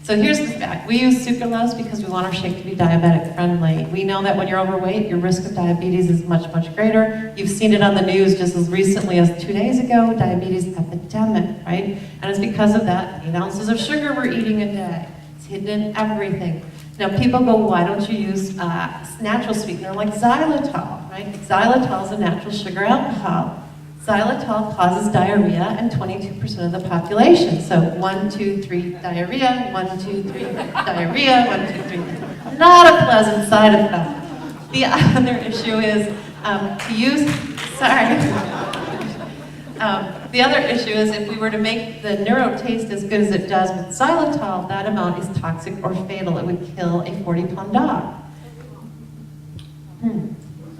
So here's the fact. We use sucralose because we want our shake to be diabetic friendly. We know that when you're overweight, your risk of diabetes is much, much greater. You've seen it on the news just as recently as 2 days ago, diabetes epidemic, right? And it's because of that 8 ounces of sugar we're eating a day. It's hidden in everything. Now people go, why don't you use natural sweetener like xylitol, right? Xylitol is a natural sugar alcohol. Xylitol causes diarrhea in 22% of the population. So 1, 2, 3, diarrhea, 1, 2, 3, diarrhea, 1, 2, 3. Not a pleasant side effect. The other issue is the other issue is if we were to make the neuro taste as good as it does with xylitol, that amount is toxic or fatal. It would kill a 40-pound dog.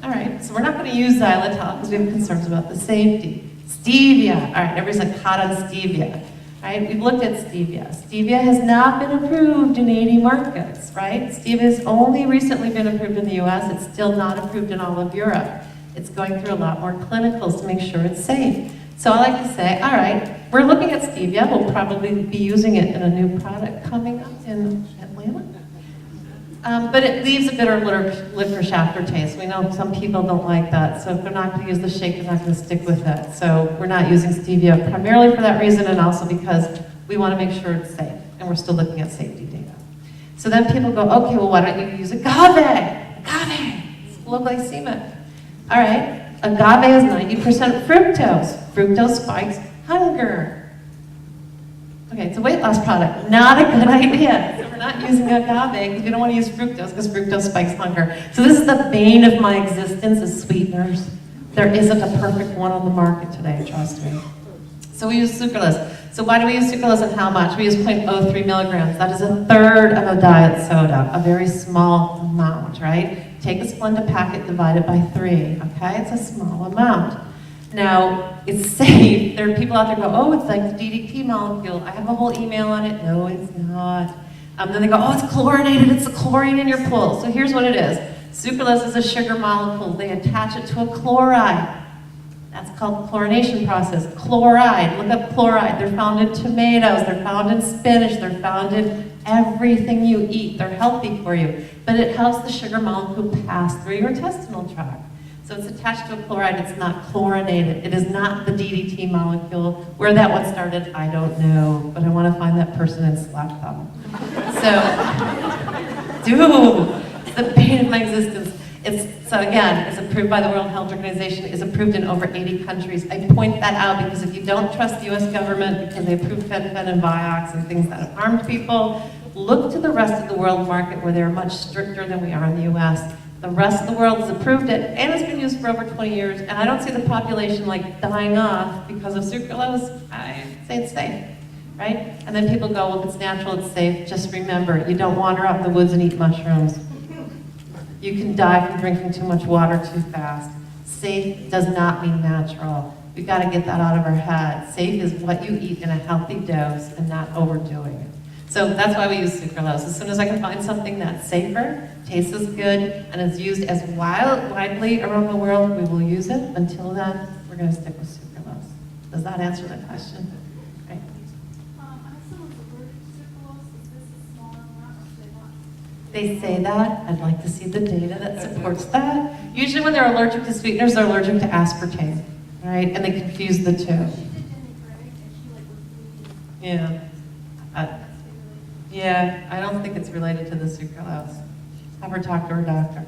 All right, so we're not going to use xylitol because we have concerns about the safety. Stevia. All right, everybody's like hot on stevia. Right? We've looked at stevia. Stevia has not been approved in 80 markets, right? Stevia has only recently been approved in the US. It's still not approved in all of Europe. It's going through a lot more clinicals to make sure it's safe. So I like to say, all right, we're looking at stevia. We'll probably be using it in a new product coming up in Atlanta. But it leaves a bitter licorice aftertaste. We know some people don't like that, so if they're not going to use the shake, they're not going to stick with it. So we're not using stevia primarily for that reason, and also because we want to make sure it's safe, and we're still looking at safety data. So then people go, okay, well, why don't you use agave? Agave, it's low glycemic. All right, agave is 90% fructose. Fructose spikes hunger. Okay, it's a weight loss product. Not a good idea. So we're not using agave because we don't want to use fructose because fructose spikes hunger. So this is the bane of my existence is sweeteners. There isn't a perfect one on the market today, trust me. So we use sucralose. So why do we use sucralose and how much? We use 0.03 milligrams. That is a third of a diet soda, a very small amount, right? Take a Splenda packet, divide it by 3, okay? It's a small amount. Now, it's safe. There are people out there who go, oh, it's like the DDT molecule. I have a whole email on it. No, it's not. Then they go, oh, it's chlorinated. It's the chlorine in your pool. So here's what it is. Sucralose is a sugar molecule. They attach it to a chloride. That's called the chlorination process. Chloride. Look up chloride. They're found in tomatoes. They're found in spinach. They're found in everything you eat. They're healthy for you. But it helps the sugar molecule pass through your intestinal tract. So it's attached to a chloride, it's not chlorinated. It is not the DDT molecule. Where that one started, I don't know, but I want to find that person and slap them. So, it's the bane of my existence. So again, it's approved by the World Health Organization, it's approved in over 80 countries. I point that out because if you don't trust the US government because they approved Fen-Phen and Vioxx and things that have harmed people, look to the rest of the world market where they're much stricter than we are in the US. The rest of the world has approved it, and it's been used for over 20 years, and I don't see the population like dying off because of sucralose. I say it's safe, right? And then people go, well, if it's natural, it's safe. Just remember, you don't wander out in the woods and eat mushrooms. You can die from drinking too much water too fast. Safe does not mean natural. We've got to get that out of our head. Safe is what you eat in a healthy dose and not overdoing it. So that's why we use sucralose. As soon as I can find something that's safer, tastes as good, and is used as widely around the world, we will use it. Until then, we're going to stick with sucralose. Does that answer the question? Right. They say that. I'd like to see the data that supports that. Usually when they're allergic to sweeteners, they're allergic to aspartame, right? And they confuse the two. Yeah. Yeah, I don't think it's related to the sucralose. Have her talk to her doctor.